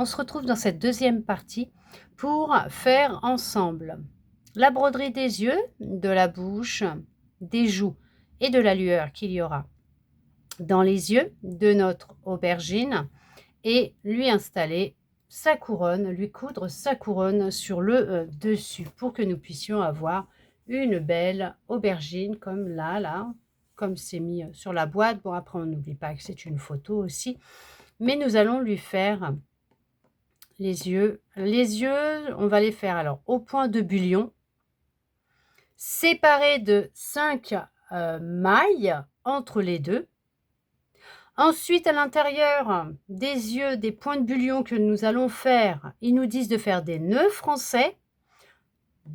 On se retrouve dans cette deuxième partie pour faire ensemble la broderie des yeux, de la bouche, des joues et de la lueur qu'il y aura dans les yeux de notre aubergine et lui installer sa couronne, lui coudre sa couronne sur le dessus pour que nous puissions avoir une belle aubergine comme là, comme c'est mis sur la boîte. Bon, après, on n'oublie pas que c'est une photo aussi, mais nous allons lui faire les yeux. Les yeux, on va les faire alors au point de bullion, séparés de 5 mailles entre les deux. Ensuite, à l'intérieur des yeux, des points de bullion que nous allons faire, ils nous disent de faire des nœuds français,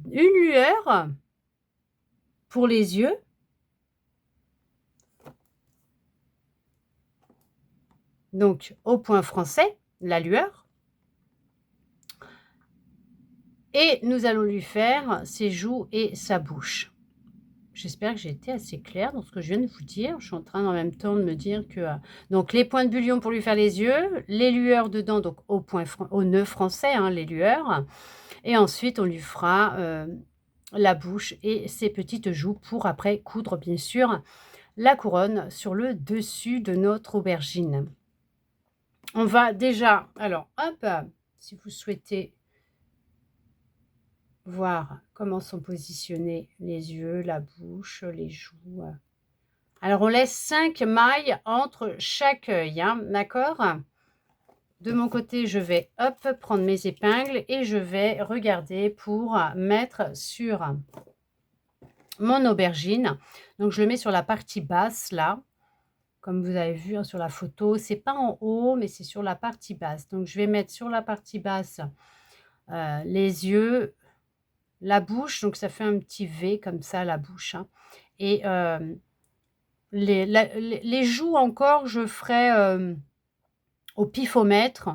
une lueur pour les yeux, donc au point français, la lueur, et nous allons lui faire ses joues et sa bouche. J'espère que j'ai été assez claire dans ce que je viens de vous dire. Je suis en train en même temps de me dire que donc les points de bullion pour lui faire les yeux, les lueurs dedans, donc au nœud français, hein, les lueurs, et ensuite on lui fera la bouche et ses petites joues pour après coudre bien sûr la couronne sur le dessus de notre aubergine. On va déjà, alors hop, si vous souhaitez voir comment sont positionnés les yeux, la bouche, les joues. Alors, on laisse 5 mailles entre chaque œil, hein, d'accord? De mon côté, je vais hop, prendre mes épingles et je vais regarder pour mettre sur mon aubergine. Donc, je le mets sur la partie basse, là. Comme vous avez vu hein, sur la photo, c'est pas en haut, mais c'est sur la partie basse. Donc, je vais mettre sur la partie basse les yeux, la bouche, donc ça fait un petit V comme ça, la bouche. Hein. Et les joues encore, je ferai au pifomètre,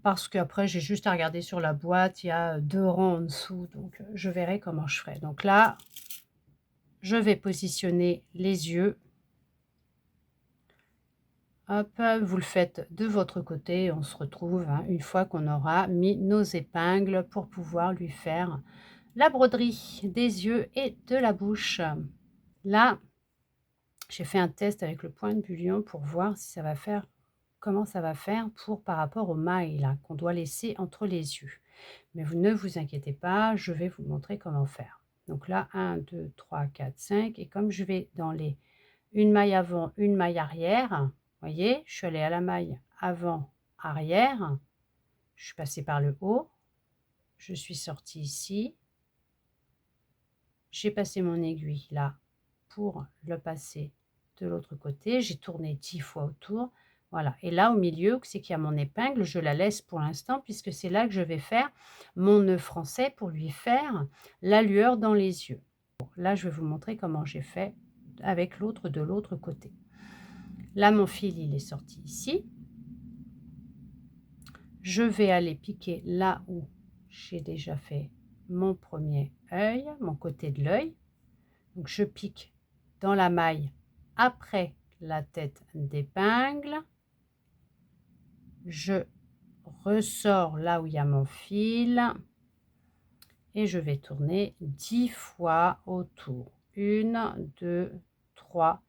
parce qu'après, j'ai juste à regarder sur la boîte, il y a 2 rangs en dessous, donc je verrai comment je ferai. Donc là, je vais positionner les yeux. Hop, vous le faites de votre côté, on se retrouve hein, une fois qu'on aura mis nos épingles pour pouvoir lui faire la broderie des yeux et de la bouche. Là, j'ai fait un test avec le point de bullion pour voir si ça va faire, comment ça va faire pour par rapport aux mailles qu'on doit laisser entre les yeux. Mais vous ne vous inquiétez pas, je vais vous montrer comment faire. Donc là, 1, 2, 3, 4, 5. Et comme je vais dans les une maille avant, une maille arrière, voyez, je suis allée à la maille avant, arrière. Je suis passée par le haut. Je suis sortie ici. J'ai passé mon aiguille là pour le passer de l'autre côté. J'ai tourné 10 fois autour. Voilà. Et là, au milieu, c'est qu'il y a mon épingle. Je la laisse pour l'instant puisque c'est là que je vais faire mon nœud français pour lui faire la lueur dans les yeux. Bon, là, je vais vous montrer comment j'ai fait avec l'autre de l'autre côté. Là, mon fil, il est sorti ici. Je vais aller piquer là où j'ai déjà fait mon premier œil, mon côté de l'œil. Donc, je pique dans la maille après la tête d'épingle. Je ressors là où il y a mon fil et je vais tourner 10 fois autour. 1, 2, 3,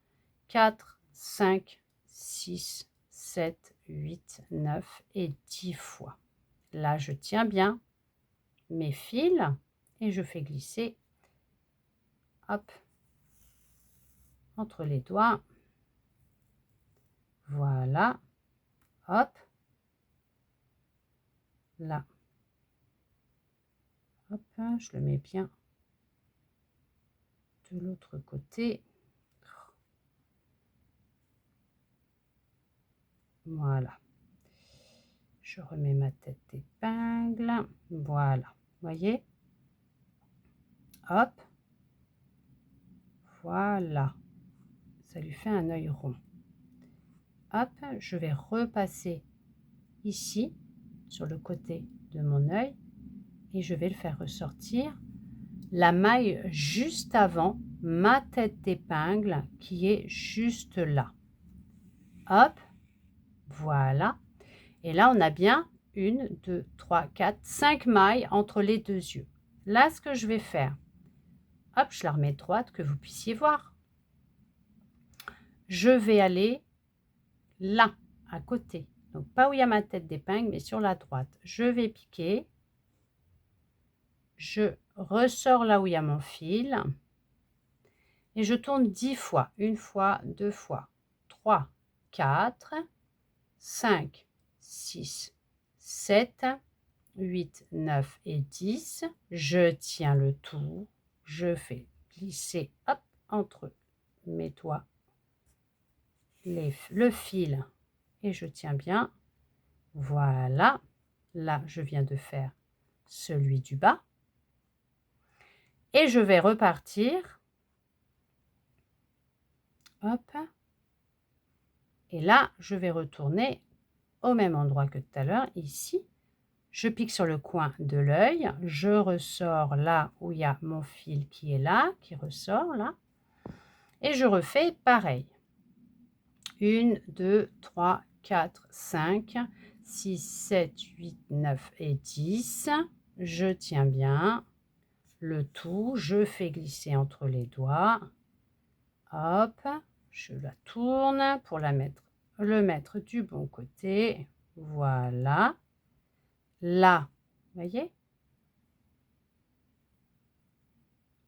4, 5, 6, 7, 8, 9 et 10 fois. Là, je tiens bien mes fils et je fais glisser, hop, entre les doigts. Voilà, hop, là, hop, je le mets bien de l'autre côté. Voilà. Je remets ma tête d'épingle. Voilà. Voyez? Hop. Voilà. Ça lui fait un œil rond. Hop. Je vais repasser ici, sur le côté de mon œil. Et je vais le faire ressortir. La maille juste avant ma tête d'épingle qui est juste là. Hop. Voilà. Et là, on a bien 1, 2, 3, 4, 5 mailles entre les 2 yeux. Là, ce que je vais faire, hop, je la remets droite que vous puissiez voir. Je vais aller là, à côté. Donc, pas où il y a ma tête d'épingle, mais sur la droite. Je vais piquer. Je ressors là où il y a mon fil. Et je tourne 10 fois. 1 fois, 2 fois, 3, 4, 5, 6, 7, 8, 9 et 10. Je tiens le tout. Je fais glisser hop, entre mes doigts le fil et je tiens bien. Voilà. Là, je viens de faire celui du bas. Et je vais repartir. Hop. Et là, je vais retourner au même endroit que tout à l'heure, ici. Je pique sur le coin de l'œil. Je ressors là où il y a mon fil qui est là, qui ressort là. Et je refais pareil. 1, 2, 3, 4, 5, 6, 7, 8, 9 et 10. Je tiens bien le tout. Je fais glisser entre les doigts. Hop, je la tourne pour le mettre du bon côté. Voilà. Là, vous voyez?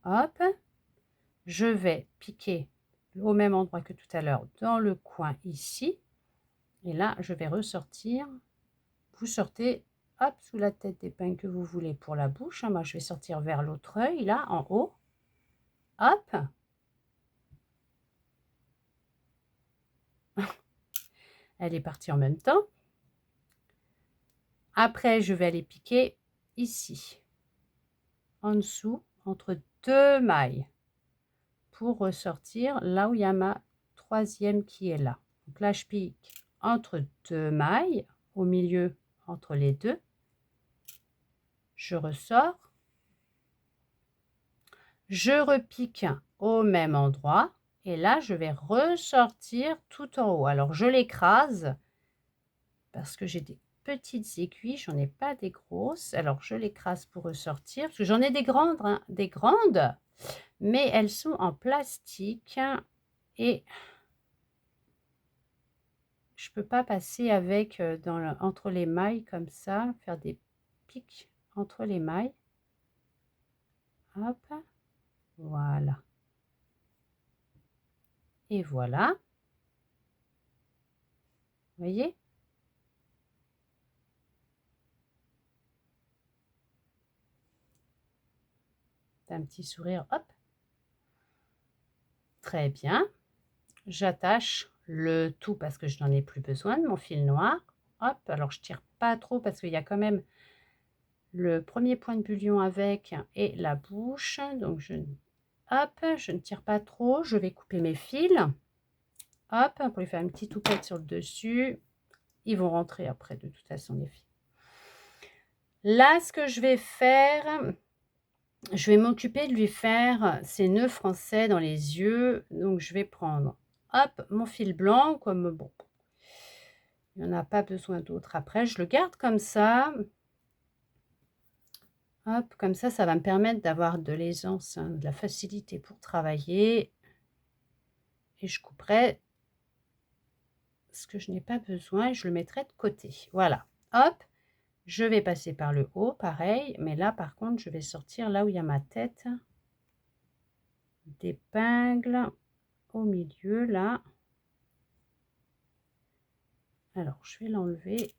Hop, je vais piquer au même endroit que tout à l'heure dans le coin ici. Et là, je vais ressortir. Vous sortez, hop, sous la tête d'épingle que vous voulez pour la bouche. Moi, je vais sortir vers l'autre œil, là, en haut. Hop. Elle est partie en même temps. Après, je vais aller piquer ici, en dessous, entre 2 mailles, pour ressortir là où il y a ma troisième qui est là. Donc là, je pique entre 2 mailles, au milieu, entre les deux. Je ressors. Je repique au même endroit. Et là, je vais ressortir tout en haut. Alors, je l'écrase parce que j'ai des petites aiguilles, j'en ai pas des grosses. Alors, je l'écrase pour ressortir. Parce que j'en ai des grandes, hein, mais elles sont en plastique et je peux pas passer avec entre les mailles comme ça, faire des pics entre les mailles. Hop, voilà. Et voilà. Vous voyez? Un petit sourire, hop. Très bien. J'attache le tout parce que je n'en ai plus besoin de mon fil noir. Hop, alors je tire pas trop parce qu'il y a quand même le premier point de bullion avec et la bouche. Donc hop, je ne tire pas trop. Je vais couper mes fils. Hop, pour lui faire une petite toupette sur le dessus. Ils vont rentrer après de toute façon les fils. Là, ce que je vais faire, je vais m'occuper de lui faire ses nœuds français dans les yeux. Donc, je vais prendre, hop, mon fil blanc, comme bon, il n'y en a pas besoin d'autre après. Je le garde comme ça. Hop, comme ça va me permettre d'avoir de l'aisance, hein, de la facilité pour travailler. Et je couperai ce que je n'ai pas besoin et je le mettrai de côté. Voilà, hop. Je vais passer par le haut, pareil, mais là, par contre, je vais sortir là où il y a ma tête d'épingle au milieu, là. Alors, je vais l'enlever.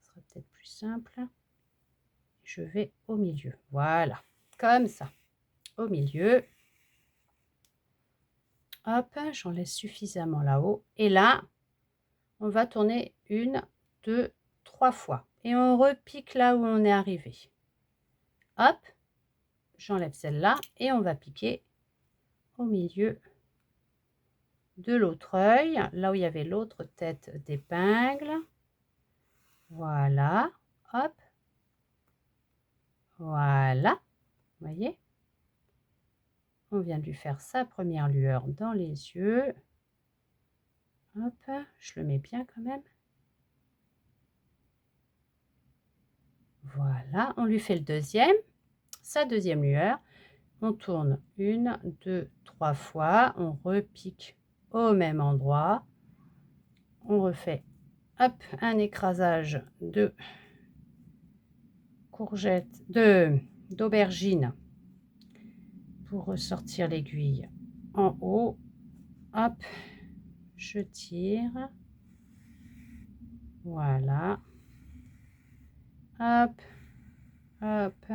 Ce sera peut-être plus simple. Je vais au milieu. Voilà, comme ça, au milieu. Hop, j'en laisse suffisamment là-haut. Et là, on va tourner 1, 2, 3 fois. Et on repique là où on est arrivé. Hop, j'enlève celle-là et on va piquer au milieu de l'autre œil, là où il y avait l'autre tête d'épingle. Voilà, hop, voilà, vous voyez, on vient de lui faire sa première lueur dans les yeux. Hop, je le mets bien quand même. Voilà, on lui fait le deuxième, sa deuxième lueur. On tourne 1, 2, 3 fois, on repique au même endroit. On refait, hop, un écrasage de courgettes, d'aubergines pour ressortir l'aiguille en haut. Hop, je tire. Voilà. Hop, hop.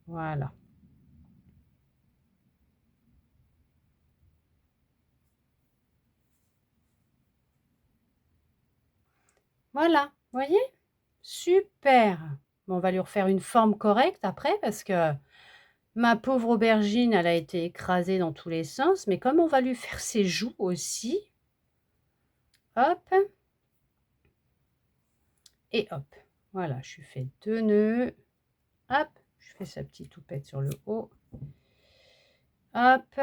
Voilà. Voilà, voyez? Super! Bon, on va lui refaire une forme correcte après parce que ma pauvre aubergine, elle a été écrasée dans tous les sens, mais comme on va lui faire ses joues aussi, hop, et hop. Voilà, je lui fais 2 nœuds, hop, je fais sa petite toupette sur le haut, hop.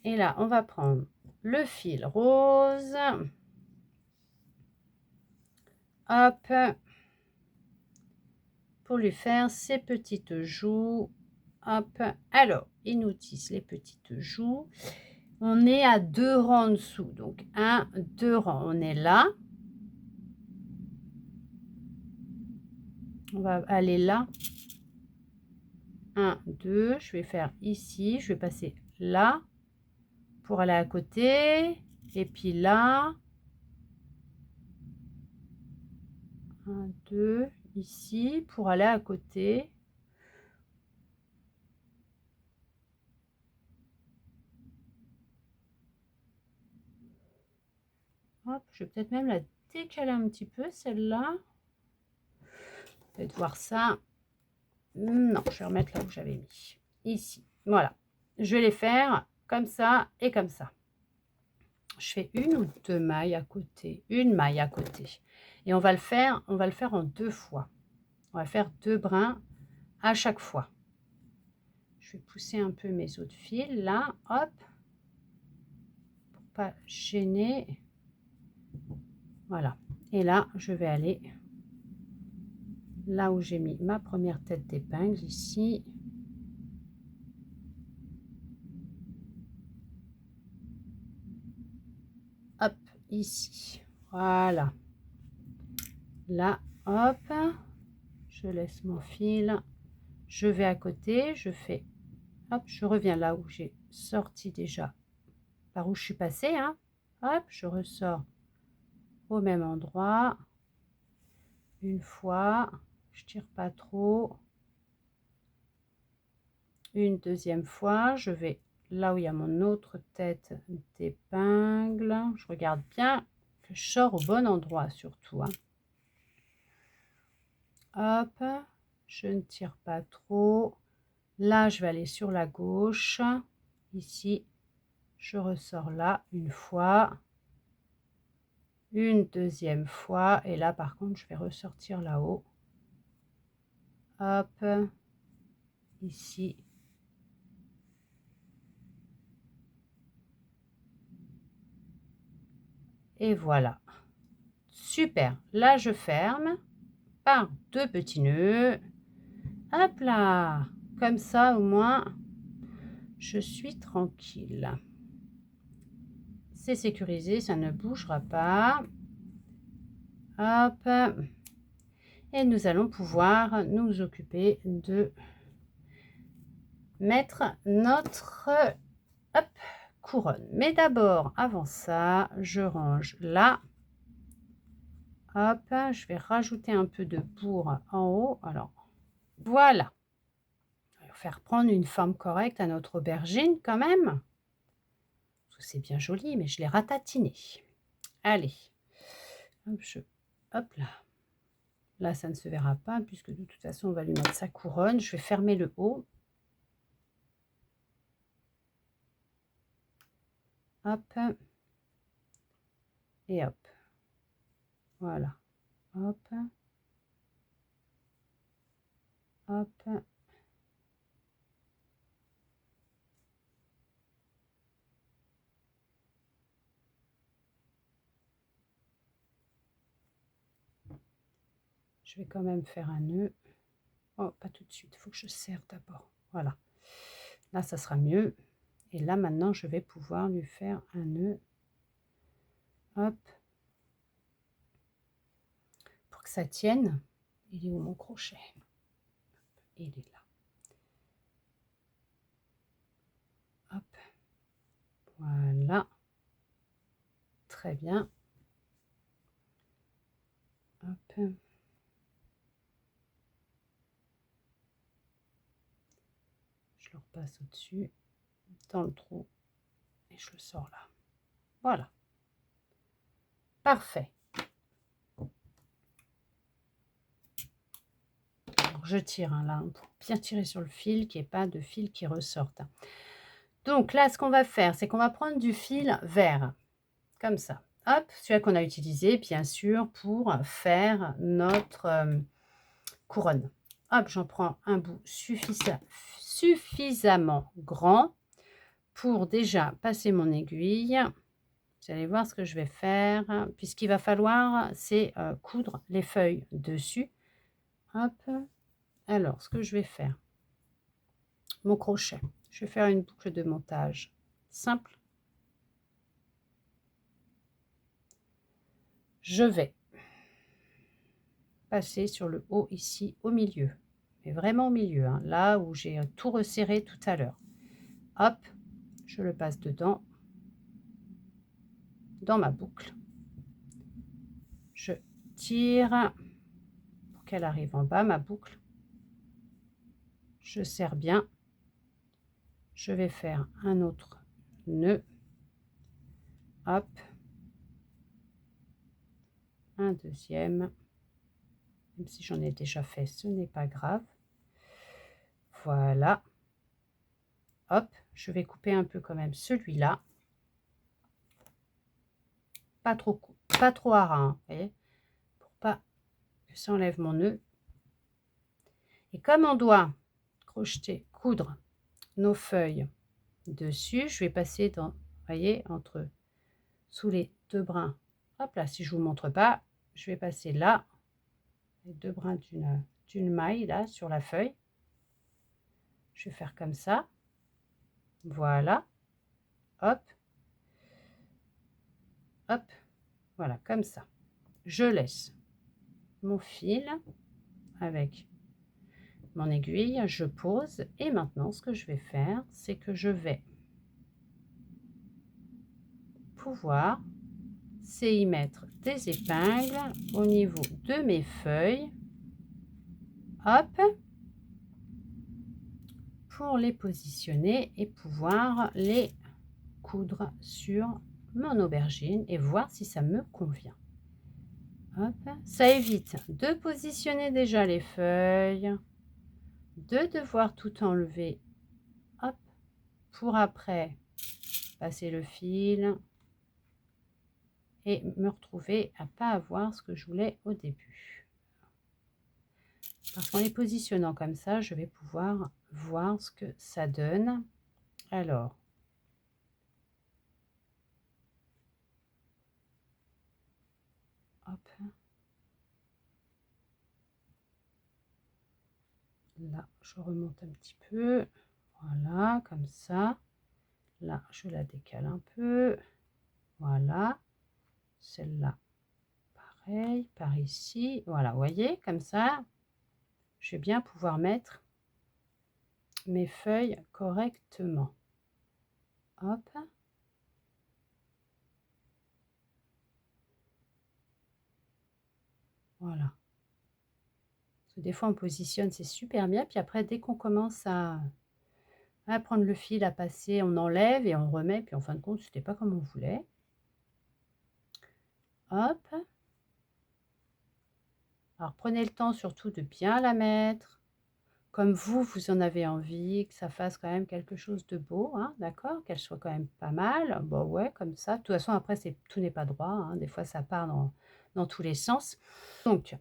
Et là, on va prendre le fil rose, hop, pour lui faire ses petites joues, hop. Alors, il nous tisse les petites joues. On est à 2 rangs en dessous, donc 1, 2 rangs. On est là. On va aller là. 1, 2. Je vais faire ici. Je vais passer là pour aller à côté. Et puis là. 1, 2. Ici pour aller à côté. Hop, je vais peut-être même la décaler un petit peu, celle-là. Peut-être voir ça. Non, je vais remettre là où j'avais mis. Ici. Voilà. Je vais les faire comme ça et comme ça. Je fais 1 ou 2 mailles à côté. Une maille à côté. Et on va le faire en 2 fois. On va faire 2 brins à chaque fois. Je vais pousser un peu mes autres fils là. Hop. Pour pas gêner. Voilà. Et là, je vais aller là où j'ai mis ma première tête d'épingle, ici. Hop, ici. Voilà. Là, hop. Je laisse mon fil. Je vais à côté. Je fais... Hop, je reviens là où j'ai sorti déjà. Par où je suis passée. Hein. Hop, je ressors au même endroit. Une fois. Je tire pas trop. Une deuxième fois, je vais là où il y a mon autre tête d'épingle. Je regarde bien que je sors au bon endroit surtout. Hein. Hop, je ne tire pas trop. Là, je vais aller sur la gauche. Ici, je ressors là une fois. Une deuxième fois. Et là, par contre, je vais ressortir là-haut. Hop, ici. Et voilà. Super. Là, je ferme par 2 petits nœuds. Hop là. Comme ça, au moins, je suis tranquille. C'est sécurisé, ça ne bougera pas. Hop. Et nous allons pouvoir nous occuper de mettre notre hop, couronne. Mais d'abord, avant ça, je range là. Hop, je vais rajouter un peu de bourre en haut. Alors, voilà. On va faire prendre une forme correcte à notre aubergine quand même. C'est bien joli, mais je l'ai ratatiné. Allez. Hop, hop là. Là, ça ne se verra pas puisque de toute façon, on va lui mettre sa couronne. Je vais fermer le haut. Hop. Et hop. Voilà. Hop. Hop. Je vais quand même faire un nœud. Oh, pas tout de suite, il faut que je serre d'abord. Voilà. Là, ça sera mieux. Et là, maintenant, je vais pouvoir lui faire un nœud. Hop. Pour que ça tienne. Il est où mon crochet? Il est là. Hop. Voilà. Très bien. Hop. Je le repasse au-dessus, dans le trou, et je le sors là. Voilà. Parfait. Alors, je tire là pour bien tirer sur le fil, qu'il n'y ait pas de fil qui ressorte. Donc là, ce qu'on va faire, c'est qu'on va prendre du fil vert, comme ça. Hop, celui-là qu'on a utilisé, bien sûr, pour faire notre couronne. Hop, j'en prends un bout suffisamment grand pour déjà passer mon aiguille. Vous allez voir ce que je vais faire, puisqu'il va falloir, c'est coudre les feuilles dessus. Hop. Alors, ce que je vais faire, mon crochet, je vais faire une boucle de montage simple. Je vais passer sur le haut ici, au milieu, mais vraiment au milieu, hein, là où j'ai tout resserré tout à l'heure. Hop, je le passe dedans, dans ma boucle. Je tire pour qu'elle arrive en bas, ma boucle. Je serre bien. Je vais faire un autre nœud. Hop. Un deuxième. Même si j'en ai déjà fait, ce n'est pas grave. Voilà. Hop, je vais couper un peu quand même celui-là. Pas trop à ras, hein, vous voyez, pour pas que ça enlève mon nœud. Et comme on doit crocheter, coudre nos feuilles dessus, je vais passer dans, vous voyez, entre sous les deux brins. Hop là, si je vous montre pas, je vais passer là, les deux brins d'une maille là sur la feuille. Je vais faire comme ça. Voilà. Hop. Hop. Voilà, comme ça. Je laisse mon fil avec mon aiguille, je pose et maintenant ce que je vais faire, c'est que je vais pouvoir c'est y mettre des épingles au niveau de mes feuilles. Hop. Pour les positionner et pouvoir les coudre sur mon aubergine et voir si ça me convient. Hop. Ça évite de positionner déjà les feuilles, de devoir tout enlever, hop, pour après passer le fil et me retrouver à pas avoir ce que je voulais au début. Parce qu'en les positionnant comme ça, je vais pouvoir voir ce que ça donne. Alors, hop. Là, je remonte un petit peu. Voilà, comme ça. Là, je la décale un peu. Voilà. Celle-là, pareil, par ici. Voilà, vous voyez, comme ça, je vais bien pouvoir mettre mes feuilles correctement. Hop. Voilà. Parce que des fois, on positionne, c'est super bien. Puis après, dès qu'on commence à prendre le fil, à passer, on enlève et on remet. Puis en fin de compte, c'était pas comme on voulait. Hop. Alors, prenez le temps surtout de bien la mettre. Comme vous en avez envie, que ça fasse quand même quelque chose de beau, hein, d'accord? Qu'elle soit quand même pas mal. Bon, ouais, comme ça. De toute façon, après, tout n'est pas droit, hein. Des fois, ça part dans tous les sens. Donc,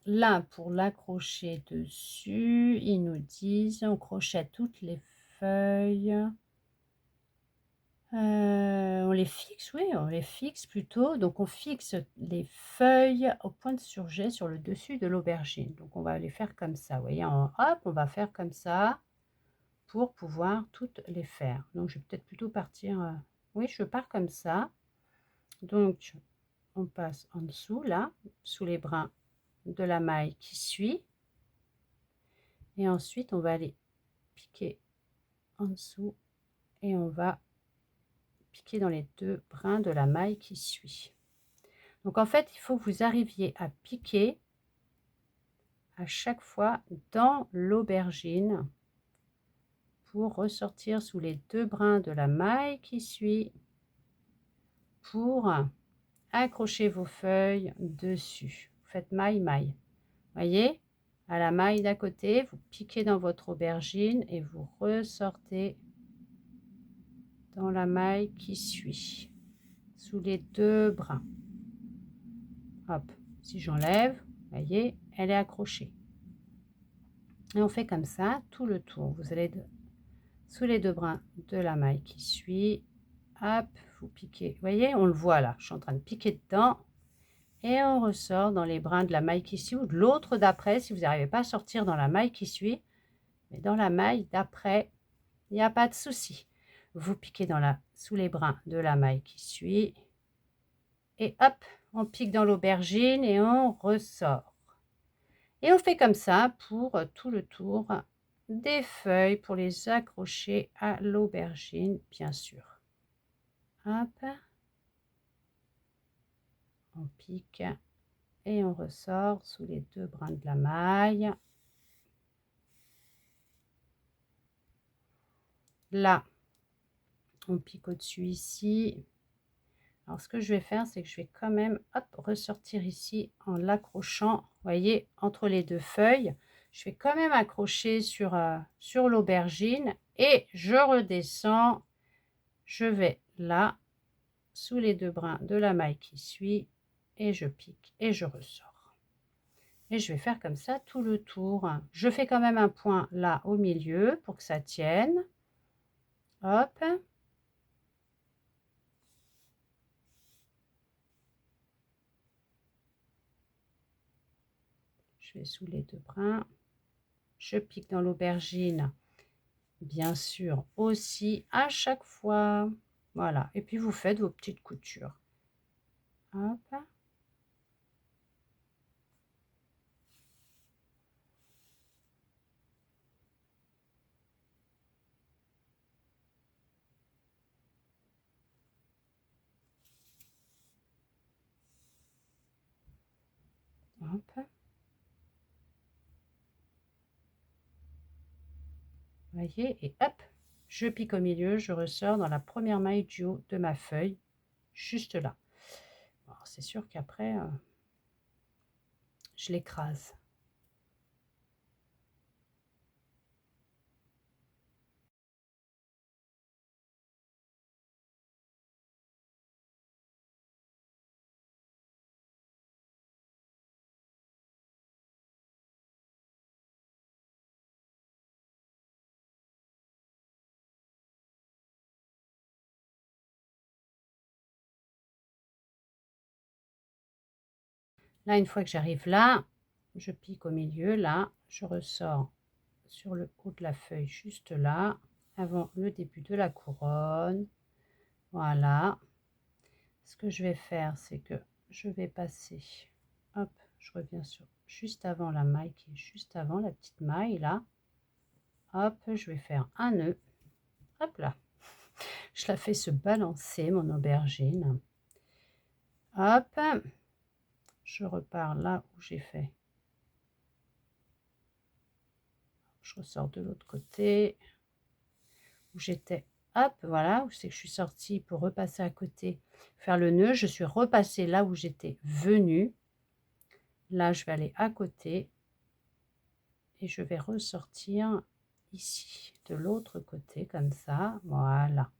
là, pour l'accrocher dessus, ils nous disent, on crochette toutes les feuilles. On les fixe, oui, on les fixe plutôt. Donc on fixe les feuilles au point de surjet sur le dessus de l'aubergine. Donc on va les faire comme ça, vous voyez? Hop, on va faire comme ça pour pouvoir toutes les faire. Donc je vais peut-être plutôt partir, oui, je pars comme ça. Donc on passe en dessous là, sous les brins de la maille qui suit. Et ensuite on va aller piquer en dessous et on va piquer dans les 2 brins de la maille qui suit. Donc en fait, il faut que vous arriviez à piquer à chaque fois dans l'aubergine pour ressortir sous les 2 brins de la maille qui suit pour accrocher vos feuilles dessus. Vous faites maille, maille. Voyez, à la maille d'à côté, vous piquez dans votre aubergine et vous ressortez dans la maille qui suit sous les 2 brins. Hop, si j'enlève, voyez, elle est accrochée. Et on fait comme ça tout le tour. Vous allez sous les 2 brins de la maille qui suit. Hop, vous piquez. Vous voyez, on le voit là. Je suis en train de piquer dedans. Et on ressort dans les brins de la maille qui suit ou de l'autre d'après si vous n'arrivez pas à sortir dans la maille qui suit. Mais dans la maille d'après, il n'y a pas de souci. Vous piquez sous les brins de la maille qui suit. Et hop, on pique dans l'aubergine et on ressort. Et on fait comme ça pour tout le tour des feuilles pour les accrocher à l'aubergine, bien sûr. Hop, on pique et on ressort sous les 2 brins de la maille. Là, on pique au-dessus ici. Alors, ce que je vais faire, c'est que je vais quand même ressortir ici en l'accrochant, voyez, entre les 2 feuilles. Je vais quand même accrocher sur l'aubergine et je redescends. Je vais là, sous les 2 brins de la maille qui suit, et je pique et je ressors. Et je vais faire comme ça tout le tour. Je fais quand même un point là au milieu pour que ça tienne. Hop. Je vais sous les 2 brins. Je pique dans l'aubergine, bien sûr, aussi à chaque fois. Voilà. Et puis vous faites vos petites coutures. Hop. Hop. Voyez, et hop, je pique au milieu, je ressors dans la première maille du haut de ma feuille, juste là. Alors c'est sûr qu'après, je l'écrase. Là, une fois que j'arrive là, je pique au milieu, là, je ressors sur le haut de la feuille, juste là, avant le début de la couronne. Voilà. Ce que je vais faire, c'est que je vais passer, hop, je reviens sur juste avant la maille qui est juste avant la petite maille là. Hop, je vais faire un nœud. Hop là. Je la fais se balancer, mon aubergine. Hop, je repars là où j'ai fait. Je ressors de l'autre côté où j'étais. Hop, voilà, où c'est que je suis sortie pour repasser à côté, faire le nœud. Je suis repassée là où j'étais venue. Là, je vais aller à côté et je vais ressortir ici, de l'autre côté, comme ça. Voilà.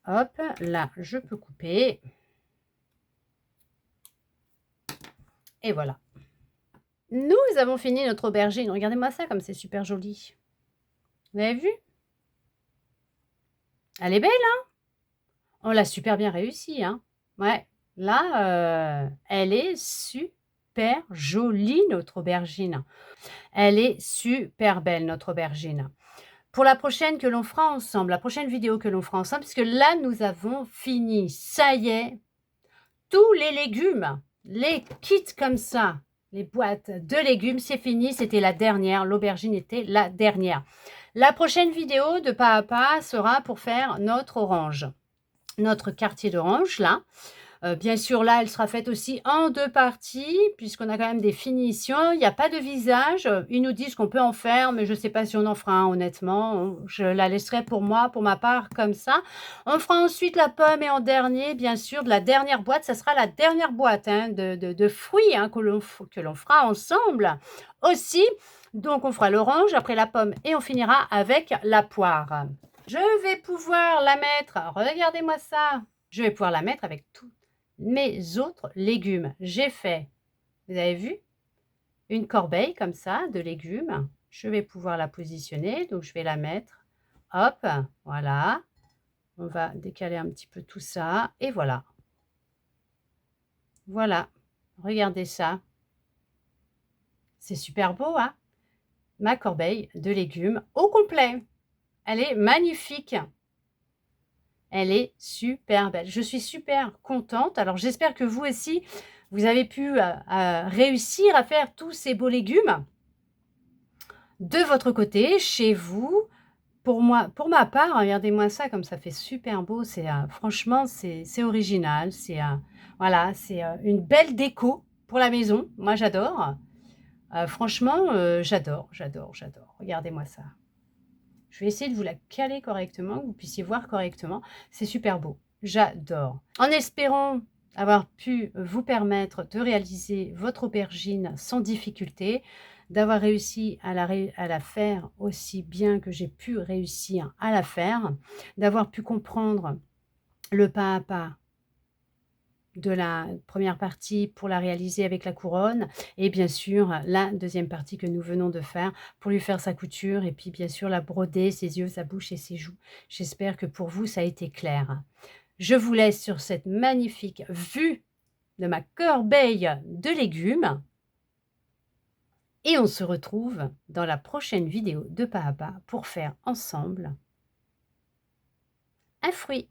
Hop, là, je peux couper. Et voilà. Nous avons fini notre aubergine. Regardez-moi ça, comme c'est super joli. Vous avez vu? Elle est belle, hein? On l'a super bien réussi, hein. Ouais, là, elle est super jolie notre aubergine. Elle est super belle notre aubergine. Pour la prochaine que l'on fera ensemble, la prochaine vidéo que l'on fera ensemble, puisque là nous avons fini, ça y est, tous les légumes, les kits comme ça, les boîtes de légumes, c'est fini, c'était la dernière, l'aubergine était la dernière. La prochaine vidéo de pas à pas sera pour faire notre orange, notre quartier d'orange là. Bien sûr, là, elle sera faite aussi en 2 parties puisqu'on a quand même des finitions. Il n'y a pas de visage. Ils nous disent qu'on peut en faire, mais je ne sais pas si on en fera un honnêtement. Je la laisserai pour moi, pour ma part, comme ça. On fera ensuite la pomme et en dernier, bien sûr, de la dernière boîte. Ça sera la dernière boîte hein, de fruits hein, que l'on fera ensemble aussi. Donc, on fera l'orange, après la pomme et on finira avec la poire. Je vais pouvoir la mettre, regardez-moi ça, je vais pouvoir la mettre avec tout mes autres légumes. J'ai fait, vous avez vu, une corbeille comme ça de légumes. Je vais pouvoir la positionner, donc je vais la mettre. Hop, voilà. On va décaler un petit peu tout ça et voilà. Voilà, regardez ça. C'est super beau, hein? Ma corbeille de légumes au complet. Elle est magnifique. Elle est super belle. Je suis super contente. Alors, j'espère que vous aussi, vous avez pu réussir à faire tous ces beaux légumes de votre côté, chez vous. Pour moi, pour ma part, regardez-moi ça, comme ça fait super beau. C'est franchement, c'est original. C'est voilà, c'est une belle déco pour la maison. Moi, j'adore. Franchement, j'adore, j'adore, j'adore. Regardez-moi ça. Je vais essayer de vous la caler correctement, que vous puissiez voir correctement. C'est super beau. J'adore. En espérant avoir pu vous permettre de réaliser votre aubergine sans difficulté, d'avoir réussi à la faire aussi bien que j'ai pu réussir à la faire, d'avoir pu comprendre le pas à pas de la première partie pour la réaliser avec la couronne et bien sûr la deuxième partie que nous venons de faire pour lui faire sa couture et puis bien sûr la broder, ses yeux, sa bouche et ses joues. J'espère que pour vous ça a été clair. Je vous laisse sur cette magnifique vue de ma corbeille de légumes et on se retrouve dans la prochaine vidéo de pas à pas pour faire ensemble un fruit.